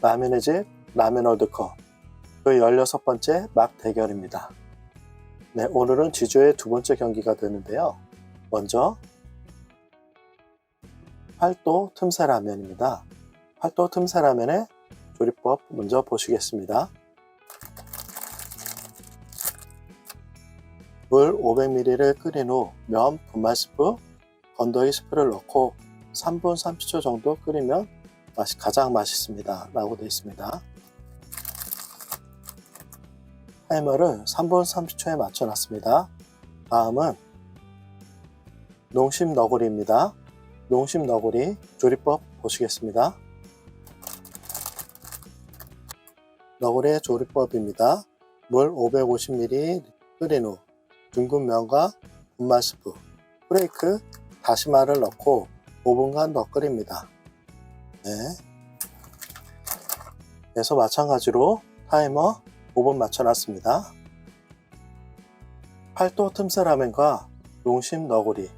라면의 집 라면 월드컵 그 16번째 막 대결입니다. 네, 오늘은 지조의 두 번째 경기가 되는데요. 먼저 팔도 틈새 라면입니다. 팔도 틈새 라면의 조리법 먼저 보시겠습니다. 물 500ml를 끓인 후 면 분말 스프, 건더기 스프를 넣고 3분 30초 정도 끓이면 가장 맛있습니다 라고 되어 있습니다. 타이머를 3분 30초에 맞춰 놨습니다. 다음은 농심 너구리입니다. 농심 너구리 조리법 보시겠습니다. 너구리의 조리법입니다. 물 550ml 끓인 후 둥근 면과 분말 스프, 프레이크, 다시마를 넣고 5분간 더 끓입니다. 네. 그래서 마찬가지로 타이머 5분 맞춰놨습니다. 팔도 틈새 라면과 농심 너구리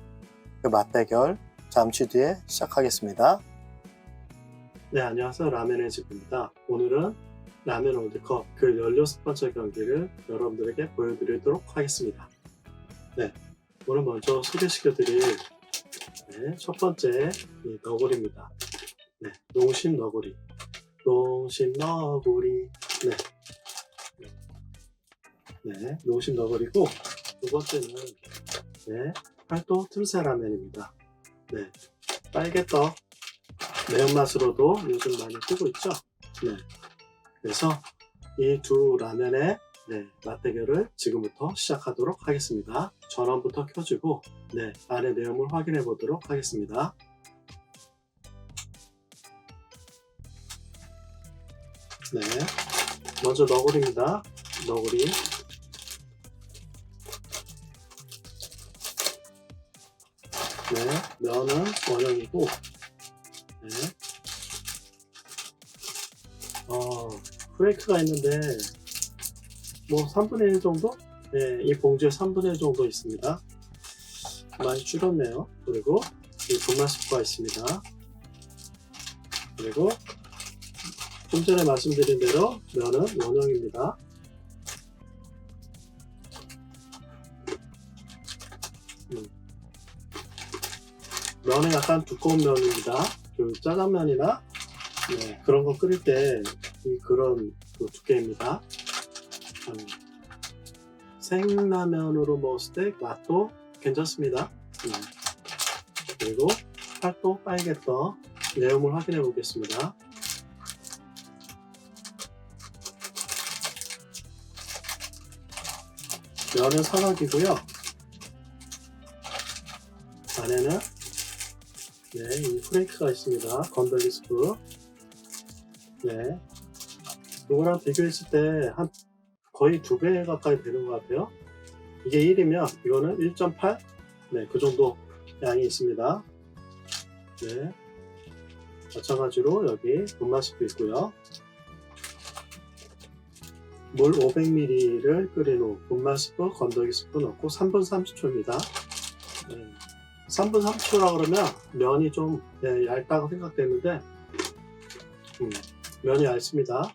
그 맛대결 잠시 뒤에 시작하겠습니다. 네, 안녕하세요. 라면의 집입니다. 오늘은 라면 월드컵 그 16번째 경기를 여러분들에게 보여드리도록 하겠습니다. 네, 오늘 먼저 소개시켜드릴 첫 번째 너구리입니다. 네, 농심 너구리. 농심 너구리. 네, 농심 너구리고, 두 번째는 팔도 틈새 라면입니다. 네, 빨개떡 매운맛으로도 요즘 많이 뜨고 있죠. 네, 그래서 이 두 라면의 맛대결을 지금부터 시작하도록 하겠습니다. 전원부터 켜주고 안에 내용을 확인해 보도록 하겠습니다. 네, 먼저 너구리입니다. 너구리. 네, 면은 원형이고, 프레이크가 있는데, 뭐 3분의 1 정도? 네, 이 봉지에 3분의 1 정도 있습니다. 많이 줄었네요. 그리고 이 분말 스프가 있습니다. 그리고 좀 전에 말씀드린 대로 면은 원형입니다. 면은 약간 두꺼운 면입니다. 그 짜장면이나 그런 거 끓일 때 그런 두께입니다. 생라면으로 먹었을 때 맛도 괜찮습니다. 그리고 팔도 빨개떡 내용을 확인해 보겠습니다. 면은 사각이고요. 안에는 이 프레이크가 있습니다. 건더기 스프. 네, 이거랑 비교했을 때 한 거의 2배 가까이 되는 것 같아요. 이게 1이면 이거는 1.8? 그 정도 양이 있습니다. 네, 마찬가지로 여기 분말 스프 있고요. 물 500ml를 끓인 후 분말 스프, 건더기 스프 넣고 3분 30초입니다. 3분 30초라 그러면 면이 좀 얇다고 생각되는데 면이 얇습니다.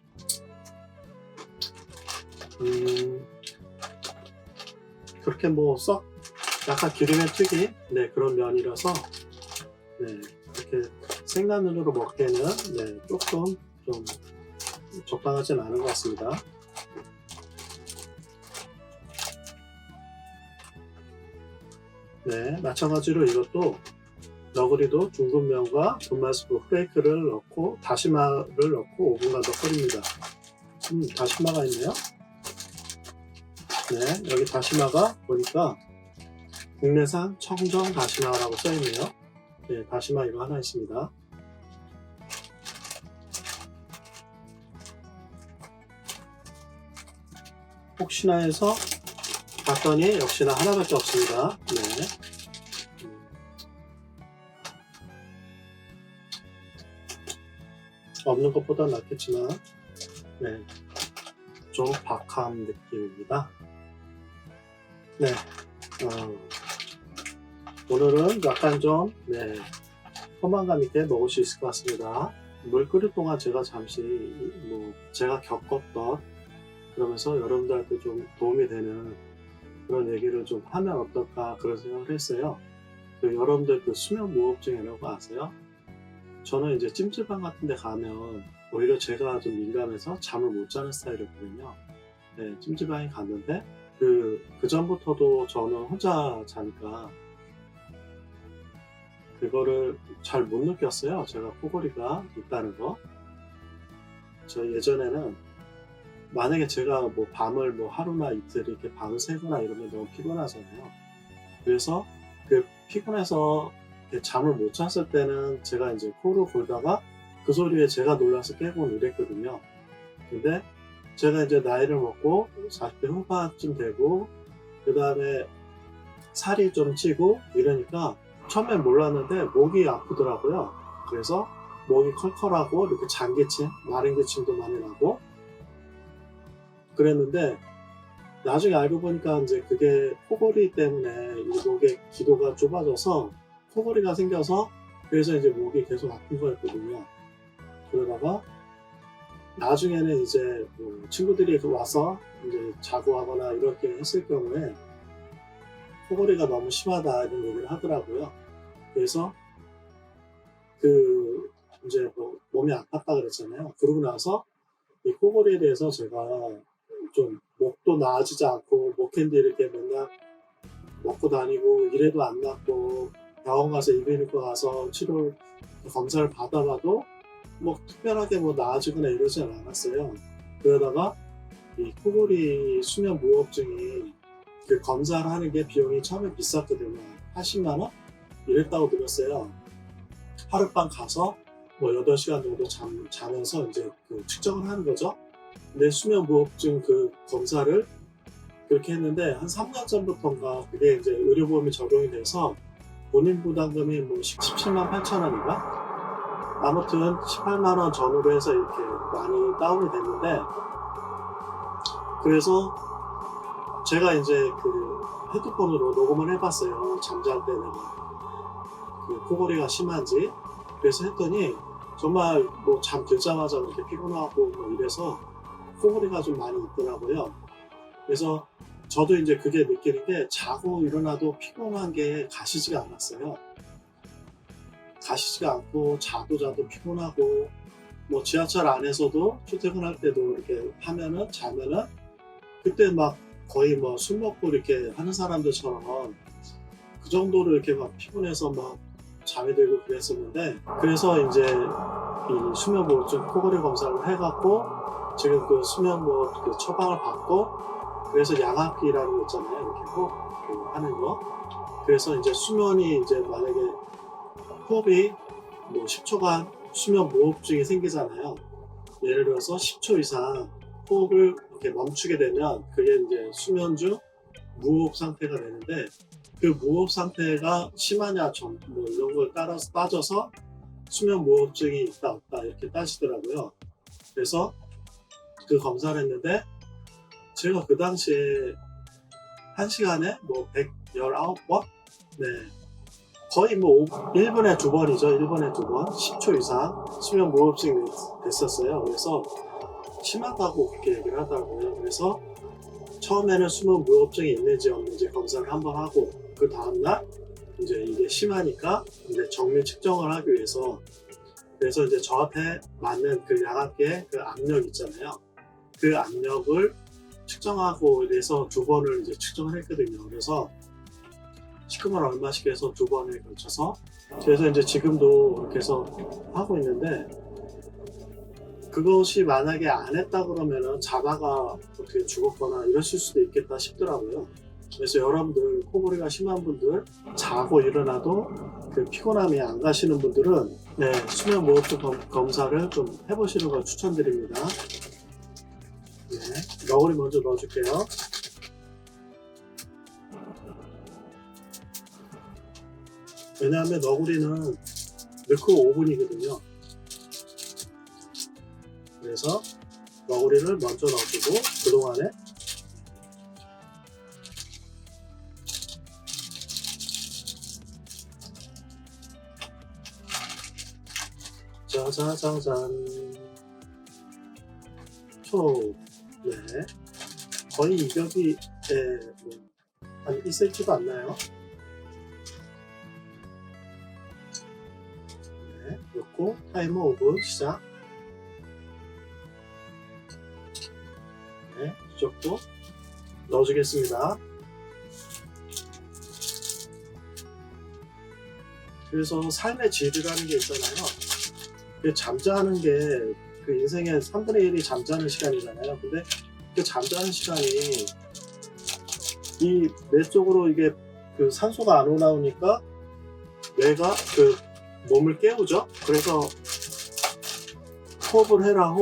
그렇게 뭐 썩 약간 기름에 튀긴 그런 면이라서 이렇게 생라면으로 먹기에는 조금 좀 적당하진 않은 것 같습니다. 네, 마찬가지로 이것도 너구리도 둥근 면과 분말 스프, 프레이크를 넣고 다시마를 넣고 5분간 더 끓입니다. 다시마가 있네요. 네, 여기 다시마가 보니까 국내산 청정 다시마라고 써있네요. 네, 다시마 이거 하나 있습니다. 혹시나 해서 봤더니 역시나 하나밖에 없습니다. 없는 것보다 낫겠지만 좀 박한 느낌입니다. 오늘은 약간 좀 포만감 있게 먹을 수 있을 것 같습니다. 물 끓일 동안 제가 잠시 제가 겪었던, 그러면서 여러분들한테 좀 도움이 되는 그런 얘기를 좀 하면 어떨까 그런 생각을 했어요. 여러분들 수면 무호흡증이라고 아세요? 저는 이제 찜질방 같은 데 가면 오히려 제가 좀 민감해서 잠을 못 자는 스타일이거든요. 네, 찜질방에 갔는데 그 전부터도 저는 혼자 자니까 그거를 잘 못 느꼈어요. 제가 코골이가 있다는 거. 저 예전에는 만약에 제가 밤을 하루나 이틀 이렇게 밤을 새거나 이러면 너무 피곤하잖아요. 그래서 피곤해서 이렇게 잠을 못 잤을 때는 제가 이제 코를 골다가 그 소리에 제가 놀라서 깨곤 이랬거든요. 근데 제가 이제 나이를 먹고 40대 후반쯤 되고 그 다음에 살이 좀 찌고 이러니까 처음엔 몰랐는데 목이 아프더라고요. 그래서 목이 컬컬하고 이렇게 잔기침, 마른 기침도 많이 나고 그랬는데 나중에 알고 보니까 이제 그게 코골이 때문에 이 목의 기도가 좁아져서 코골이가 생겨서 그래서 이제 목이 계속 아픈 거였거든요. 그러다가 나중에는 이제 친구들이 와서 이제 자고 하거나 이렇게 했을 경우에 코골이가 너무 심하다 이런 얘기를 하더라고요. 그래서 이제 몸이 아팠다 그랬잖아요. 그러고 나서 이 코골이에 대해서 제가 좀 목도 나아지지 않고 목캔디 이렇게 맨날 먹고 다니고 이래도 안 낫고 병원 가서 이비인후과 가서 검사를 받아봐도 특별하게 나아지거나 이러진 않았어요. 그러다가 이 코골이 수면 무호흡증이 검사를 하는 게 비용이 처음에 비쌌거든요. 80만 원? 이랬다고 들었어요. 하룻밤 가서 8시간 정도 자면서 이제 측정을 하는 거죠. 내 수면 무호흡증 검사를 그렇게 했는데 한 3년 전부터인가 그게 이제 의료보험이 적용이 돼서 본인 부담금이 17만 8천 원인가? 아무튼 18만 원 전후로 해서 이렇게 많이 다운이 됐는데 그래서 제가 이제 헤드폰으로 녹음을 해봤어요. 잠잘 때는 코골이가 심한지. 그래서 했더니 정말 잠 들자마자 이렇게 피곤하고 이래서 코골이가 좀 많이 있더라고요. 그래서 저도 이제 그게 느끼는 게 자고 일어나도 피곤한 게 가시지가 않았어요. 가시지가 않고 자도 피곤하고 지하철 안에서도 출퇴근할 때도 이렇게 자면은 그때 거의 술 먹고 이렇게 하는 사람들처럼 그 정도로 이렇게 피곤해서 잠이 들고 그랬었는데 그래서 이제 이 수면무호흡증 코골이 검사를 해갖고 지금 수면무호흡 처방을 받고 그래서 양압기라는 거 있잖아요. 이렇게 하는 거. 그래서 이제 수면이 이제 만약에 호흡이 10초간 수면 무호흡증이 생기잖아요. 예를 들어서 10초 이상 호흡을 이렇게 멈추게 되면 그게 이제 수면 중 무호흡 상태가 되는데 그 무호흡 상태가 심하냐 이런 걸 따져서 수면 무호흡증이 있다 없다 이렇게 따지더라고요. 그래서 검사를 했는데 제가 그 당시에 1시간에 119번? 네. 거의 1분에 2번이죠. 1분에 2번. 10초 이상 수면 무호흡증이 됐었어요. 그래서 심하다고 그렇게 얘기를 하더라고요. 그래서 처음에는 수면 무호흡증이 있는지 없는지 검사를 한번 하고 그 다음날 이제 이게 심하니까 이제 정밀 측정을 하기 위해서 그래서 이제 저한테 맞는 양압기의 압력 있잖아요. 그 압력을 측정하고 이래서 2번을 이제 측정을 했거든요. 그래서 시큼을 얼마씩 해서 2번에 걸쳐서 그래서 이제 지금도 이렇게 해서 하고 있는데 그것이 만약에 안 했다 그러면은 자다가 어떻게 죽었거나 이러실 수도 있겠다 싶더라고요. 그래서 여러분들 코골이가 심한 분들 자고 일어나도 피곤함이 안 가시는 분들은 수면 무호흡증 검사를 좀 해보시는 걸 추천드립니다. 너구리 먼저 넣어줄게요. 왜냐하면 너구리는 넣고 5분이거든요. 그래서 너구리를 먼저 넣어주고 그동안에 자 짜자자잔. 네. 거의 이격이, 한 1cm도 안 나요. 네. 넣고, 타이머 5분 시작. 네. 이쪽도 넣어주겠습니다. 그래서 삶의 질이라는 게 있잖아요. 그 잠자는 게 그 인생의 3분의 1이 잠자는 시간이잖아요. 근데 그 잠자는 시간이 이 뇌 쪽으로 이게 그 산소가 안 올라오니까 뇌가 그 몸을 깨우죠. 그래서 호흡을 해라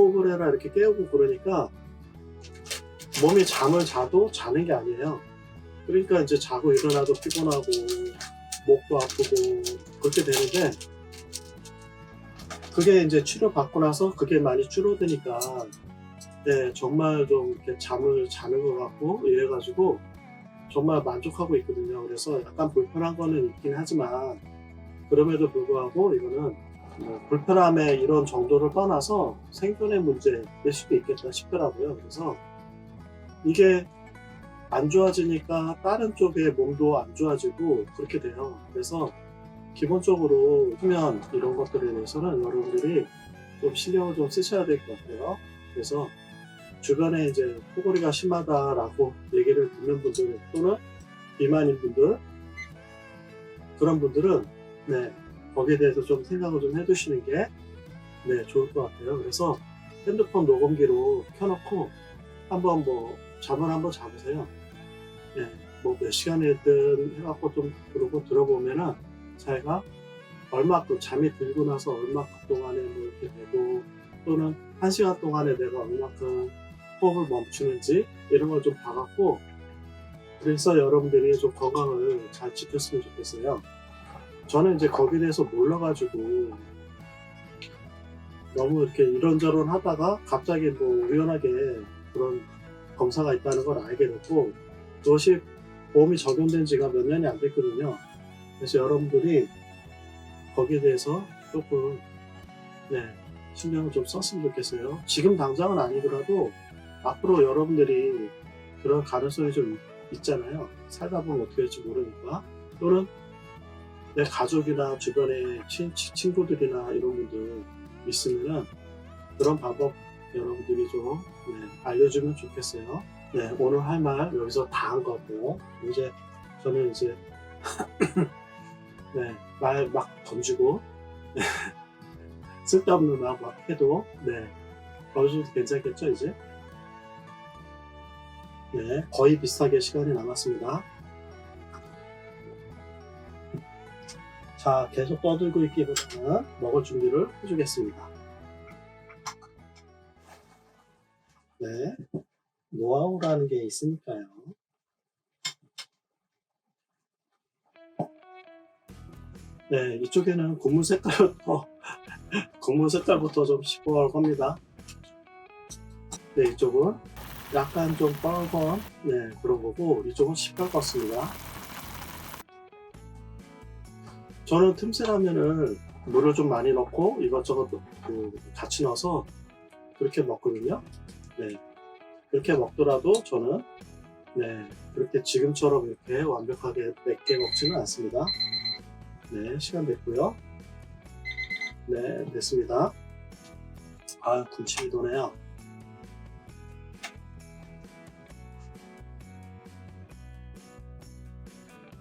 이렇게 깨우고 그러니까 몸이 잠을 자도 자는 게 아니에요. 그러니까 이제 자고 일어나도 피곤하고 목도 아프고 그렇게 되는데, 그게 이제 치료받고 나서 그게 많이 줄어드니까 네, 정말 좀 이렇게 잠을 자는 것 같고 이래가지고 정말 만족하고 있거든요. 그래서 약간 불편한 거는 있긴 하지만 그럼에도 불구하고 이거는 불편함의 이런 정도를 떠나서 생존의 문제일 수도 있겠다 싶더라고요. 그래서 이게 안 좋아지니까 다른 쪽의 몸도 안 좋아지고 그렇게 돼요. 그래서 기본적으로 수면 이런 것들에 대해서는 여러분들이 좀 신경을 좀 쓰셔야 될 것 같아요. 그래서 주변에 이제 코골이가 심하다라고 얘기를 듣는 분들 또는 비만인 분들, 그런 분들은 네, 거기에 대해서 좀 생각을 좀 해두시는 게 네, 좋을 것 같아요. 그래서 핸드폰 녹음기로 켜놓고 한번 뭐 잠을 한번 자보세요. 네, 뭐 몇 시간이든 해갖고 좀 그러고 들어보면은 자기가 얼마큼 잠이 들고 나서 얼마큼 동안에 뭐 이렇게 되고, 또는 1시간 동안에 내가 얼마큼 호흡을 멈추는지 이런 걸 좀 봐갖고, 그래서 여러분들이 좀 건강을 잘 지켰으면 좋겠어요. 저는 이제 거기에 대해서 몰라가지고 너무 이렇게 이런저런 하다가 갑자기 뭐 우연하게 그런 검사가 있다는 걸 알게 됐고, 그것이 보험이 적용된 지가 몇 년이 안 됐거든요. 그래서 여러분들이 거기에 대해서 조금 네, 신경을 좀 썼으면 좋겠어요. 지금 당장은 아니더라도 앞으로 여러분들이 그런 가능성이 좀 있잖아요. 살다 보면 어떻게 될지 모르니까. 또는 내 가족이나 주변에 친구들이나 이런 분들 있으면은 그런 방법 여러분들이 좀 알려주면 좋겠어요. 네, 오늘 할 말 여기서 다 한 거고, 이제 저는 이제 네, 말 막 던지고 쓸데없는 말 막 해도 어느 정도 괜찮겠죠 이제? 네, 거의 비슷하게 시간이 남았습니다. 자, 계속 떠들고 있기보다는 먹을 준비를 해주겠습니다. 네, 노하우라는 게 있으니까요. 네, 이쪽에는 국물 색깔부터 좀 씹어볼 겁니다. 네, 이쪽은 약간 좀 빨간 그런 거고, 이쪽은 시뻘겋습니다. 저는 틈새라면을 물을 좀 많이 넣고 이것저것 같이 넣어서 그렇게 먹거든요. 네, 그렇게 먹더라도 저는 그렇게 지금처럼 이렇게 완벽하게 맵게 먹지는 않습니다. 네, 시간 됐고요. 네, 됐습니다. 아, 군침이 도네요.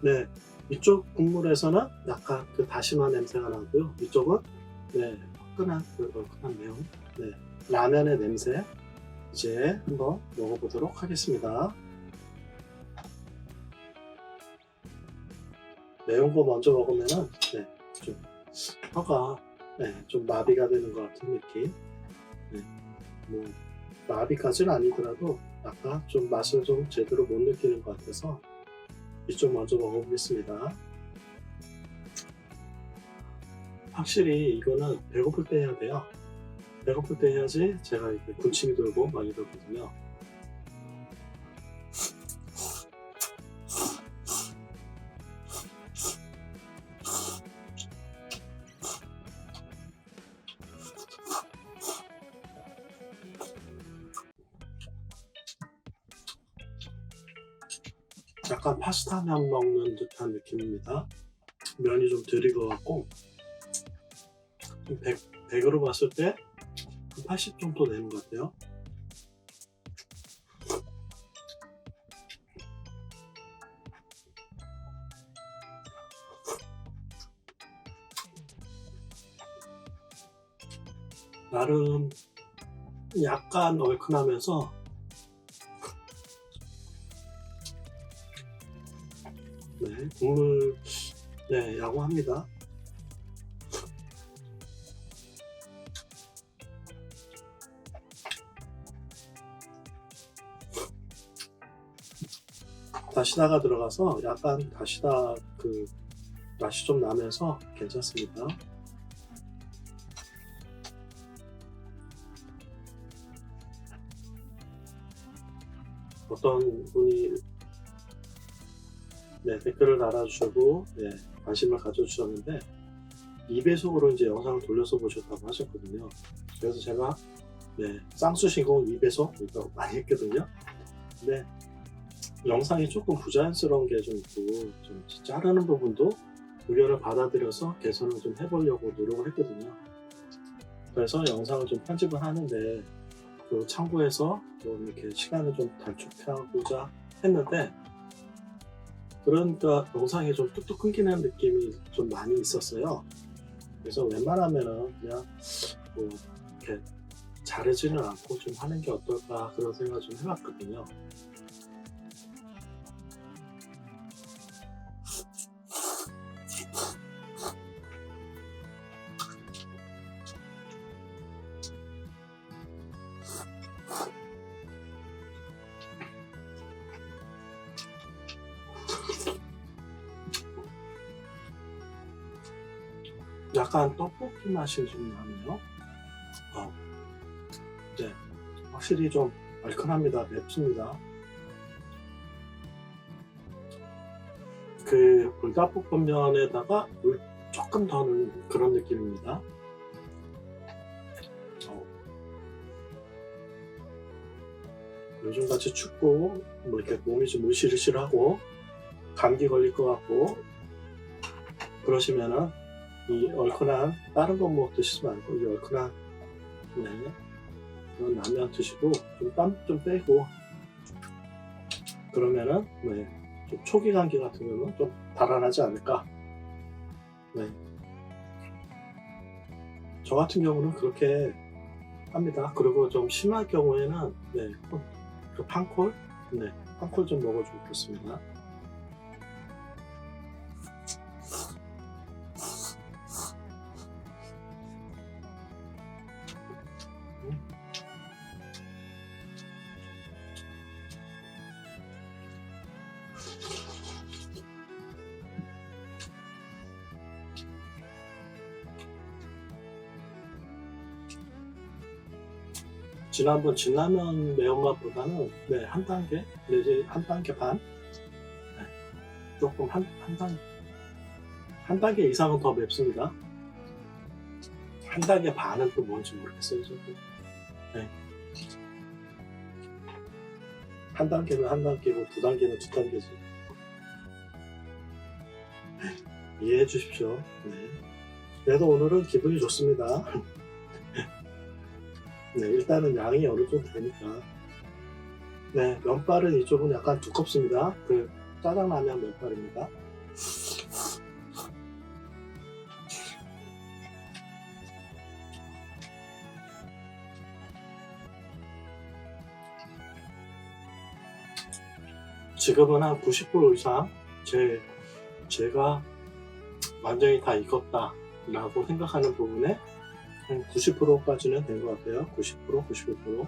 네, 이쪽 국물에서는 약간 그 다시마 냄새가 나고요. 이쪽은 화끈한 얼큰한 매운 라면의 냄새. 이제 한번 먹어보도록 하겠습니다. 매운 거 먼저 먹으면은 좀 혀가 좀 마비가 되는 것 같은 느낌. 뭐 마비까지는 아니더라도 약간 좀 맛을 좀 제대로 못 느끼는 것 같아서 이쪽 먼저 먹어보겠습니다. 확실히 이거는 배고플 때 해야 돼요. 배고플 때 해야지 제가 이렇게 군침이 돌고 막 이러거든요. 약간 파스타면 먹는 듯한 느낌입니다. 면이 좀 덜 익어갖고 좀 100으로 봤을 때 80 정도 되는 것 같아요. 나름 약간 얼큰하면서 네, 국물 네, 양호합니다. 다시다가 들어가서 약간 다시다 그 맛이 좀 나면서 괜찮습니다. 어떤 분이 네, 댓글을 달아주시고 네, 관심을 가져주셨는데 2배속으로 이제 영상을 돌려서 보셨다고 하셨거든요. 그래서 제가 네, 쌍수시공 2배속 이거 많이 했거든요. 근데 영상이 조금 부자연스러운 게 좀 있고 좀 자르는 부분도 의견을 받아들여서 개선을 좀 해보려고 노력을 했거든요. 그래서 영상을 좀 편집을 하는데 그 참고해서 좀 이렇게 시간을 좀 단축하고자 했는데 그러니까 영상이 좀 뚝뚝 끊기는 느낌이 좀 많이 있었어요. 그래서 웬만하면은 그냥 뭐 이렇게 자르지는 않고 좀 하는 게 어떨까 그런 생각을 좀 해봤거든요. 약간 떡볶이 맛이 좀 나네요. 네, 확실히 좀 얼큰합니다. 맵습니다. 그 불닭볶음면에다가 물 조금 더 넣은 그런 느낌입니다. 요즘같이 춥고 뭐 이렇게 몸이 좀 으실으실하고 감기 걸릴 것 같고 그러시면은 이 얼큰한 다른 거 뭐 드시지 말고 이 얼큰한 네, 이런 라면 드시고 좀 땀 좀 빼고 그러면은 네, 좀 초기 감기 같은 경우는 좀 달아나지 않을까. 네. 저 같은 경우는 그렇게 합니다. 그리고 좀 심할 경우에는 네, 그 판콜, 네, 판콜 좀 먹어주고 그렇습니다. 지난번 진라면 매운맛보다는 네, 한 단계 내지 한 단계 반 네, 조금 한 단계 이상은 더 맵습니다. 한 단계 반은 또 뭔지 모르겠어요. 저도. 네. 한 단계는 한 단계고 두 단계는 두 단계지. 이해해 주십시오. 네. 그래도 오늘은 기분이 좋습니다. 네, 일단은 양이 어느 정도 되니까. 네, 면발은 이쪽은 약간 두껍습니다. 그 짜장라면 면발입니다. 지금은 한 90% 이상 제가 완전히 다 익었다 라고 생각하는 부분에 한 90%까지는 된 것 같아요. 90%, 95%.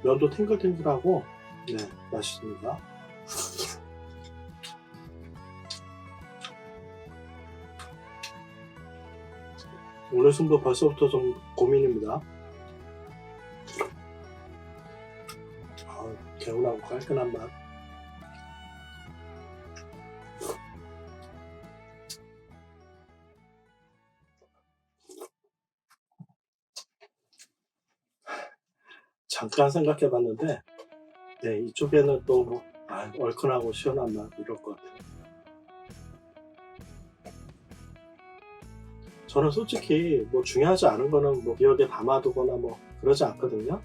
면도 탱글탱글하고 네, 맛있습니다. 오늘 승부 벌써부터 좀 고민입니다. 개운하고 깔끔한 맛. 잠깐 생각해 봤는데, 네, 이쪽에는 또 뭐, 얼큰하고 시원한 맛 이럴 것 같아요. 저는 솔직히 뭐 중요하지 않은 거는 뭐 기억에 담아두거나 뭐 그러지 않거든요.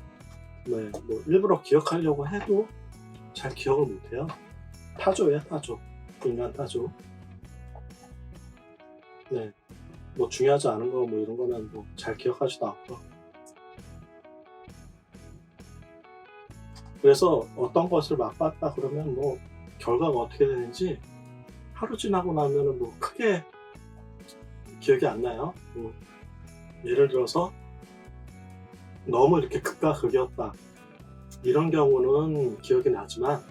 네, 뭐 일부러 기억하려고 해도 잘 기억을 못해요. 타조예요, 타조. 인간 타조. 네, 뭐 중요하지 않은 거 뭐 이런 거는 뭐 잘 기억하지도 않고. 그래서 어떤 것을 맛봤다 그러면 뭐 결과가 어떻게 되는지 하루 지나고 나면은 뭐 크게 기억이 안 나요. 뭐 예를 들어서 너무 이렇게 극과 극이었다 이런 경우는 기억이 나지만,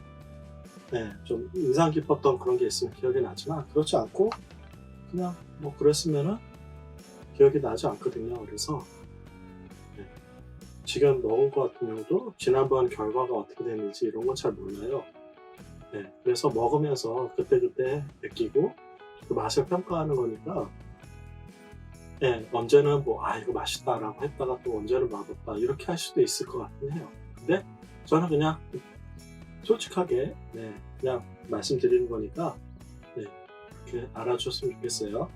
네, 좀 인상 깊었던 그런 게 있으면 기억이 나지만, 그렇지 않고 그냥 뭐 그랬으면은 기억이 나지 않거든요. 그래서 네, 지금 먹은 것 같은 경우도 지난번 결과가 어떻게 됐는지 이런 건 잘 몰라요. 네, 그래서 먹으면서 그때그때 느끼고 그 맛을 평가하는 거니까, 네, 언제는 뭐 이거 맛있다라고 했다가 또 언제는 맛없다 이렇게 할 수도 있을 것 같긴 해요. 근데 저는 그냥 솔직하게, 네, 그냥 말씀드리는 거니까, 네, 이렇게 알아주셨으면 좋겠어요.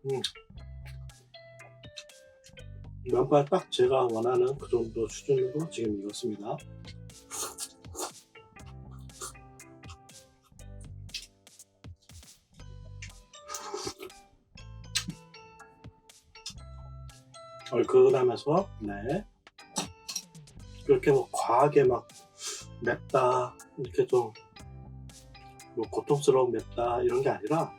음, 면발 딱 제가 원하는 그 정도 수준으로 지금 익었습니다. 얼큰하면서, 네, 그렇게 뭐 과하게 막 맵다 이렇게 좀 뭐 고통스러운 맵다 이런 게 아니라,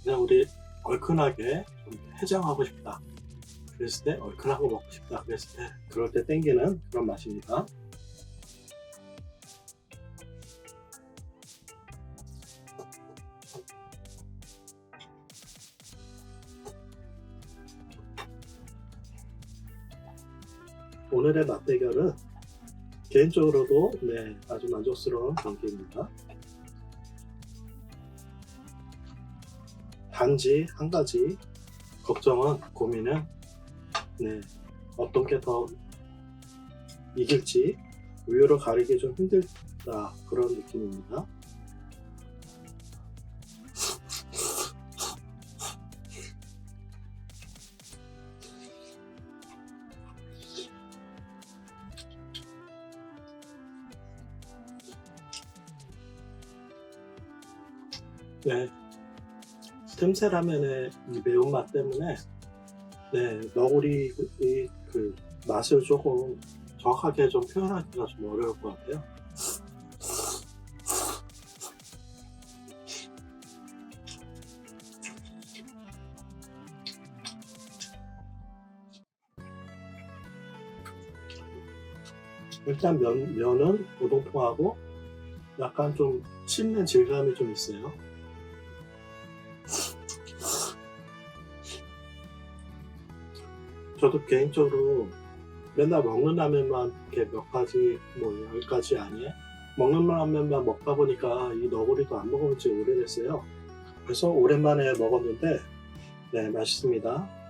그냥 우리 얼큰하게 좀 해장하고 싶다 그랬을 때, 얼큰하고 먹고 싶다 그랬을 때, 그럴 때 땡기는 그런 맛입니다. 오늘의 맛대결은 개인적으로도, 네, 아주 만족스러운 경기입니다. 단지 한 가지 걱정은, 고민은, 네, 어떤 게 더 이길지 우유를 가리기 좀 힘들다 그런 느낌입니다. 네, 틈새 라면의 이 매운맛 때문에, 네, 너구리 그 맛을 조금 정확하게 좀 표현하기가 좀 어려울 것 같아요. 일단 면은 오동통하고 약간 좀 씹는 질감이 좀 있어요. 저도 개인적으로 맨날 먹는 라면만 이렇게 몇 가지, 뭐 10가지 아니에요? 먹는 라면만 먹다 보니까 이 너구리도 안 먹은 지 오래됐어요. 그래서 오랜만에 먹었는데, 네, 맛있습니다.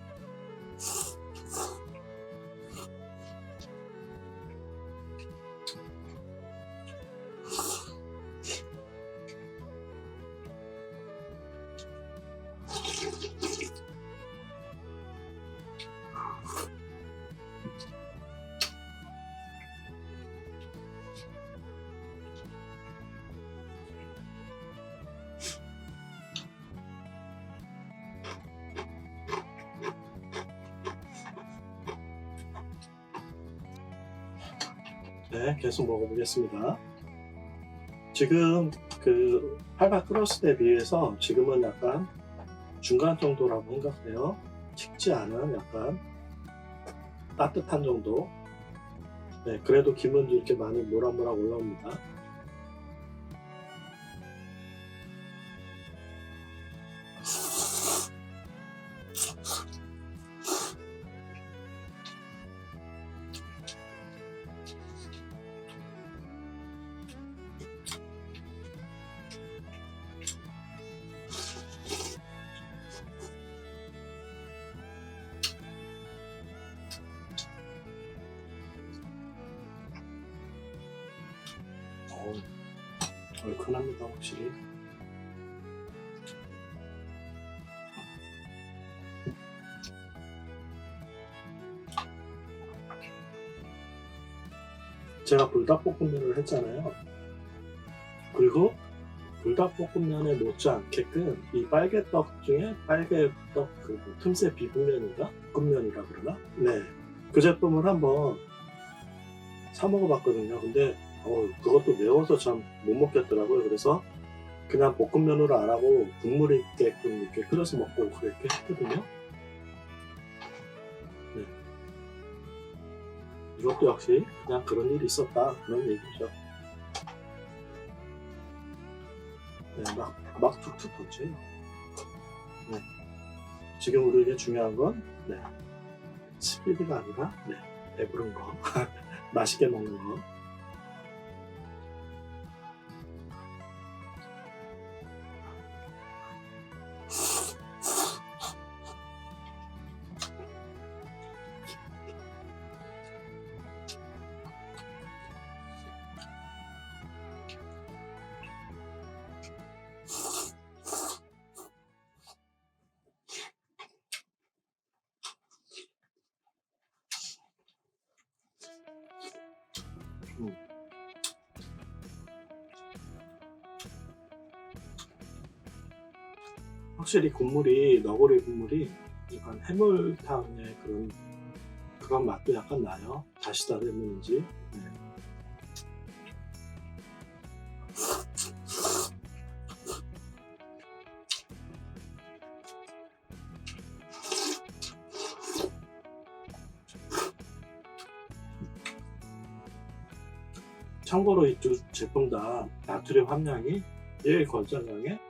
네, 계속 먹어보겠습니다. 지금 그 팔팔 끓었을 때 비해서 지금은 약간 중간 정도라고 생각해요. 식지 않은 약간 따뜻한 정도. 네, 그래도 기분도 이렇게 많이 모락모락 올라옵니다. 얼큰합니다, 확실히. 제가 불닭볶음면을 했잖아요. 그리고 불닭볶음면에 못지않게끔 이 빨개떡 중에 빨개떡 그 틈새 비빔면인가? 볶음면이라 그러나? 네. 그 제품을 한번 사 먹어봤거든요. 근데 그것도 매워서 참 못 먹겠더라고요. 그래서 그냥 볶음면으로 안 하고 국물 있게끔 이렇게 끓여서 먹고 그렇게 했거든요. 네. 이것도 역시 그냥 그런 일이 있었다, 그런 얘기죠. 네, 막 툭툭 던져요. 네. 지금 우리에게 중요한 건, 네, 스피드가 아니라, 네, 배부른 거, 맛있게 먹는 거. 확실히 국물이, 너구리 국물이 약간 해물탕의 그런 맛도 약간 나요. 다시다 때문인지. 네. 참고로 이 두 제품 다 나트륨 함량이 1 권장량에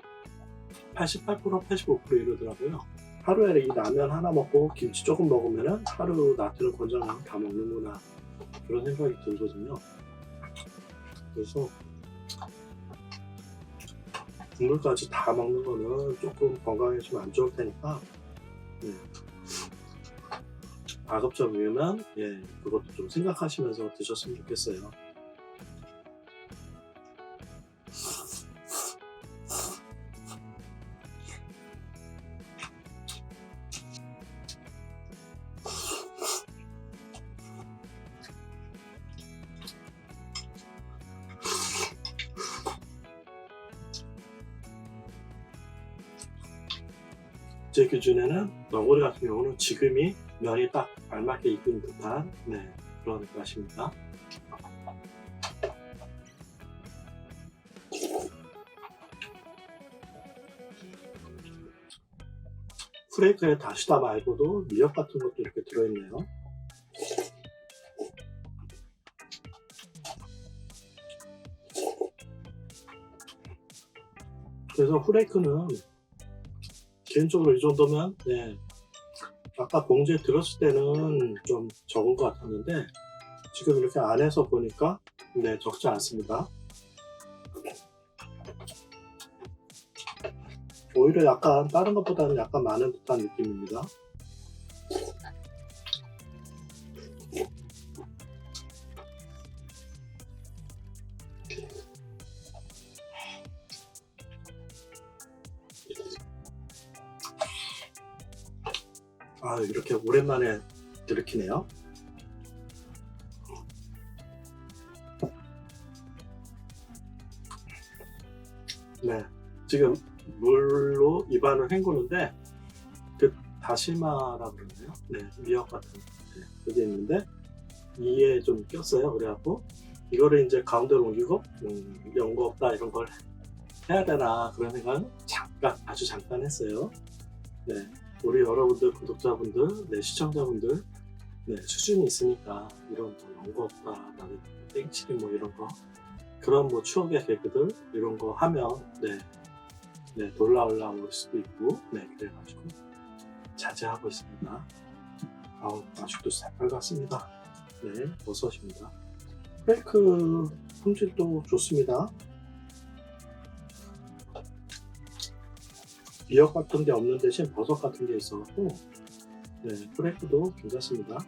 88%, 85% 이러더라고요. 하루에 이 라면 하나 먹고 김치 조금 먹으면 하루 나트륨 권장량 다 먹는구나, 그런 생각이 들거든요. 그래서 국물까지 다 먹는 거는 조금 건강에 좀 안 좋을 테니까, 네, 가급적이면 그것도 좀 생각하시면서 드셨으면 좋겠어요. 제 기준에는 너구리 같은 경우는 지금이 면이 딱 알맞게 익은 듯한, 네, 그런 맛입니다. 프레이크에 다시다 말고도 미역 같은 것도 이렇게 들어있네요. 그래서 후레이크는 개인적으로 이 정도면, 네, 아까 봉지에 들었을 때는 좀 적은 것 같았는데 지금 이렇게 안에서 보니까, 네, 적지 않습니다. 오히려 약간 다른 것보다는 약간 많은 듯한 느낌입니다. 이렇게 오랜만에 들이키네요. 네, 지금 물로 입안을 헹구는데 그 다시마라 그러나요? 네, 미역 같은, 네, 그게 있는데 이에 좀 꼈어요. 그래갖고 이거를 이제 가운데로 옮기고 연고 없다 이런 걸 해야 되나 그런 생각은 아주 잠깐 했어요. 네, 우리 여러분들, 구독자분들, 네, 시청자분들, 네, 수준이 있으니까 이런 뭐 연고 없다, 나는 땡치기 뭐 이런 거, 그런 뭐 추억의 개그들 이런 거 하면, 네, 놀라올 수도 있고, 네, 그래가지고 자제하고 있습니다. 아직도 새빨갛습니다. 네, 버섯입니다. 프레이크 품질도 좋습니다. 미역 같은 게 없는 대신 버섯 같은 게 있어갖고, 네, 프레이크도 괜찮습니다.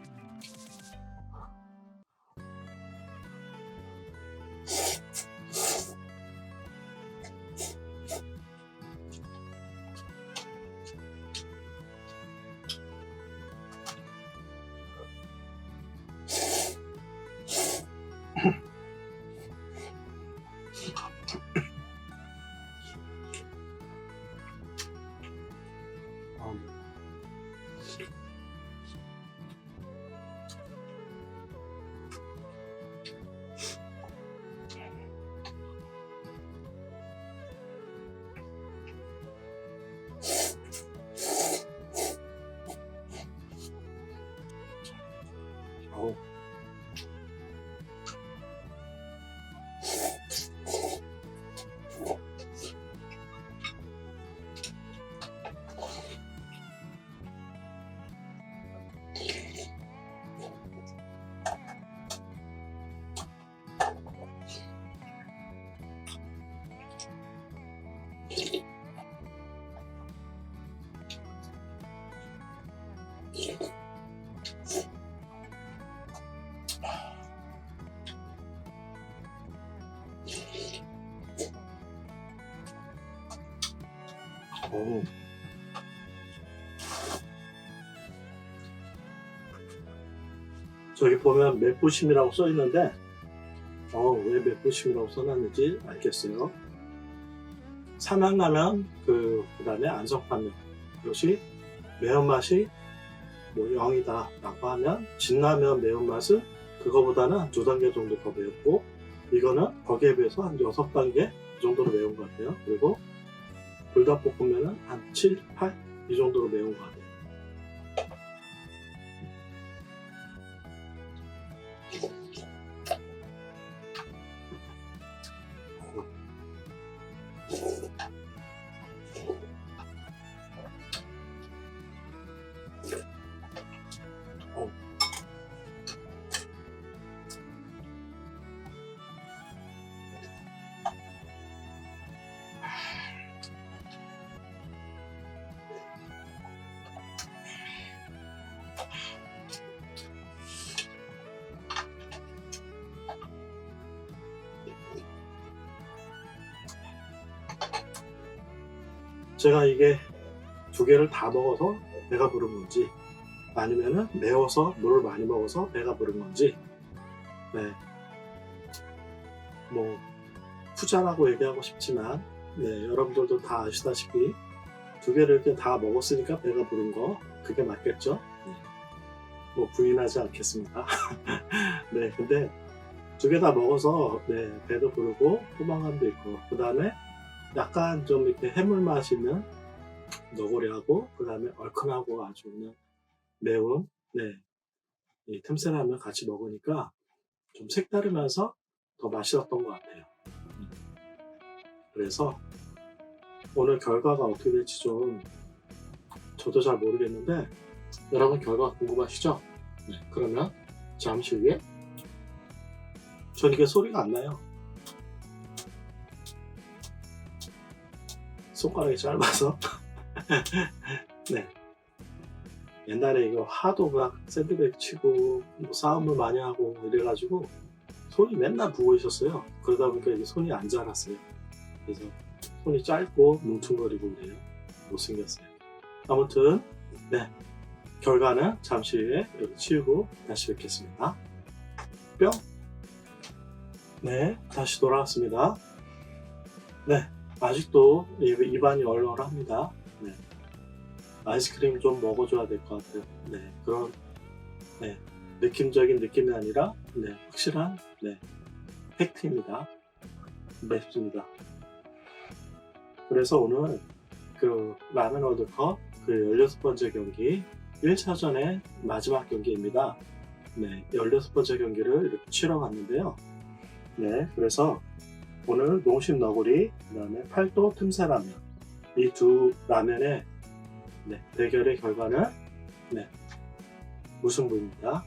오. 저기 보면 맵부심이라고 써 있는데, 왜 맵부심이라고 써놨는지 알겠어요. 삼양라면, 그 다음에 안성판면, 이것이 매운맛이 뭐 0이다 라고 하면, 진라면 매운맛은 그거보다는 한 2단계 정도 더 매웠고, 이거는 거기에 비해서 한 6단계 그 정도로 매운 것 같아요. 그리고 불닭볶음면은 한 7, 8 이 정도로 매운 것 같아요. 제가 이게 2개를 다 먹어서 배가 부른 건지, 아니면은 매워서 물을 많이 먹어서 배가 부른 건지, 네, 뭐 후자라고 얘기하고 싶지만, 네, 여러분들도 다 아시다시피 2개를 이렇게 다 먹었으니까 배가 부른 거, 그게 맞겠죠? 네. 뭐 부인하지 않겠습니다. 네, 근데 2개 다 먹어서 네, 배도 부르고 포만감도 있고, 그 다음에 약간 좀 이렇게 해물 맛이 있는 너구리하고, 그 다음에 얼큰하고 아주 그냥 매운, 네, 이 틈새라면 같이 먹으니까 좀 색다르면서 더 맛있었던 것 같아요. 그래서 오늘 결과가 어떻게 될지 좀 저도 잘 모르겠는데, 여러분 결과 궁금하시죠? 네, 그러면 잠시 후에, 전 이게 소리가 안 나요. 손가락이 짧아서. 네. 옛날에 이거 하도 막 샌드백 치고 뭐 싸움을 많이 하고 이래가지고 손이 맨날 부어 있었어요. 그러다 보니까 이게 손이 안 자랐어요. 그래서 손이 짧고 뭉퉁거리고 그래요. 못생겼어요. 아무튼 네, 결과는 잠시 후에 여기 치우고 다시 뵙겠습니다. 뿅. 네, 다시 돌아왔습니다. 네, 아직도 입안이 얼얼합니다. 네. 아이스크림 좀 먹어줘야 될 것 같아요. 네, 그런 네, 느낌적인 느낌이 아니라 네, 확실한 네, 팩트입니다. 맵습니다. 그래서 오늘 그 라면 월드컵 그 16번째 경기 1차전의 마지막 경기입니다. 네, 16번째 경기를 이렇게 치러 갔는데요. 네, 그래서 오늘 농심 너구리, 그 다음에 팔도 틈새라면, 이 두 라면의 네, 대결의 결과는 네, 무승부입니다.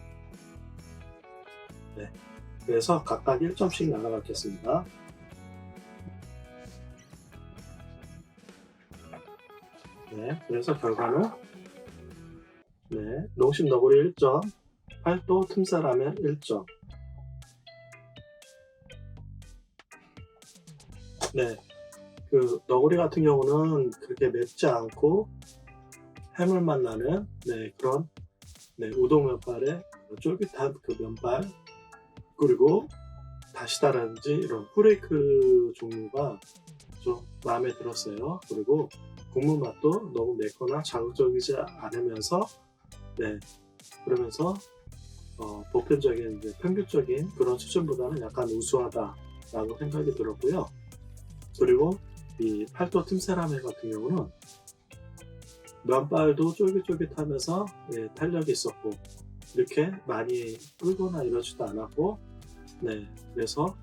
네, 그래서 각각 1점씩 나눠받겠습니다. 네, 그래서 결과는 네, 농심 너구리 1점, 팔도 틈새라면 1점. 네, 그 너구리 같은 경우는 그렇게 맵지 않고 해물맛 나는 네, 그런 네, 우동 면발의 쫄깃한 그 면발, 그리고 다시다라든지 이런 후레이크 종류가 좀 마음에 들었어요. 그리고 국물 맛도 너무 맵거나 자극적이지 않으면서 네, 그러면서 보편적인 이제 평균적인 그런 수준보다는 약간 우수하다라고 생각이 들었고요. 그리고 이 팔도 틈새라면 같은 경우는 면발도 쫄깃쫄깃하면서 네, 탄력이 있었고, 이렇게 많이 불거나 이러지도 않았고, 네, 그래서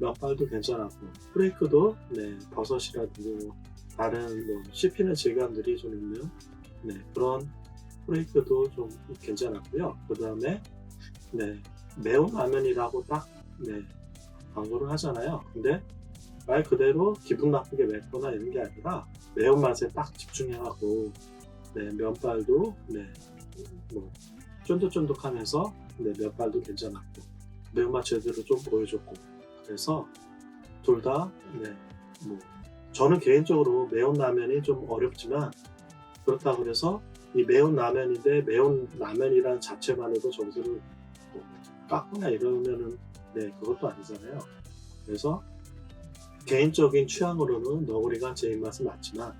면발도 괜찮았고, 프레이크도 네, 버섯이라든지 다른 뭐 씹히는 질감들이 좀 있는 네, 그런 프레이크도 좀 괜찮았고요. 그 다음에 네, 매운 라면이라고 딱 네, 광고를 하잖아요. 근데 말 그대로 기분 나쁘게 맵거나 이런 게 아니라 매운맛에 딱 집중해갖고 네, 면발도 네, 뭐 쫀득쫀득하면서 네, 면발도 괜찮았고 매운맛 제대로 좀 보여줬고, 그래서 둘 다 네, 뭐 저는 개인적으로 매운 라면이 좀 어렵지만 그렇다고 해서 이 매운 라면인데 매운 라면이란 자체만으로도 점수를 뭐 깎거나 이러면은 그것도 아니잖아요. 그래서 개인적인 취향으로는 너구리가 제 입맛에 맞지만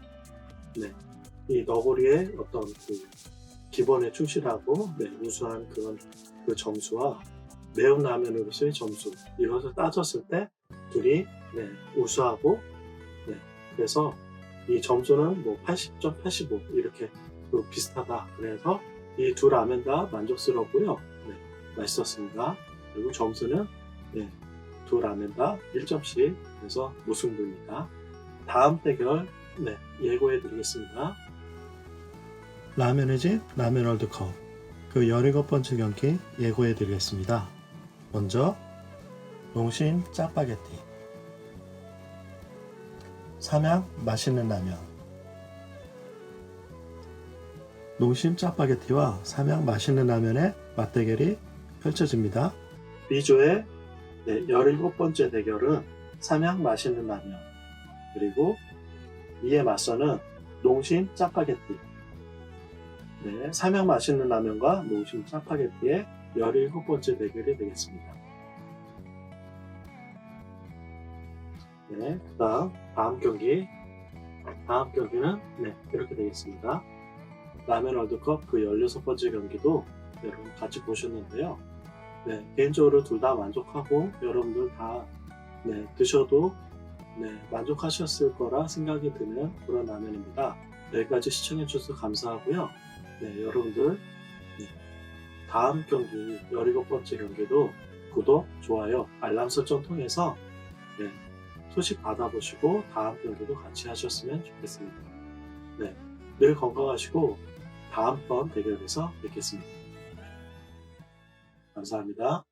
이 너구리의 어떤 그 기본에 충실하고 우수한 그런 그 점수와 매운 라면으로서의 점수 이것을 따졌을 때 둘이 우수하고 그래서 이 점수는 뭐 80점, 85 이렇게 비슷하다. 그래서 이 두 라면 다 만족스럽고요. 맛있었습니다. 그리고 점수는 두 라면 다 1점씩 그래서 무승부입니다. 다음 대결 예고해 드리겠습니다. 라면의 집 라면 월드컵 그 17번째 경기 예고해 드리겠습니다. 먼저 농심 짜파게티 삼양 맛있는 라면 농심 짜파게티와 삼양 맛있는 라면의 맞대결이 펼쳐집니다. B조의 17번째 대결은 삼양 맛있는 라면 그리고 이에 맞서는 농심 짜파게티 삼양 맛있는 라면과 농심 짜파게티의 17번째 대결이 되겠습니다. 다음 경기는 이렇게 되겠습니다. 라면 월드컵 그 16번째 경기도 여러분 같이 보셨는데요. 개인적으로 둘 다 만족하고 여러분들 다 드셔도 만족하셨을 거라 생각이 드는 그런 라면입니다. 여기까지 시청해 주셔서 감사하고요. 여러분들 다음 경기 17번째 경기도 구독, 좋아요, 알람 설정 통해서 소식 받아보시고 다음 경기도 같이 하셨으면 좋겠습니다. 늘 건강하시고 다음번 대결에서 뵙겠습니다. 감사합니다.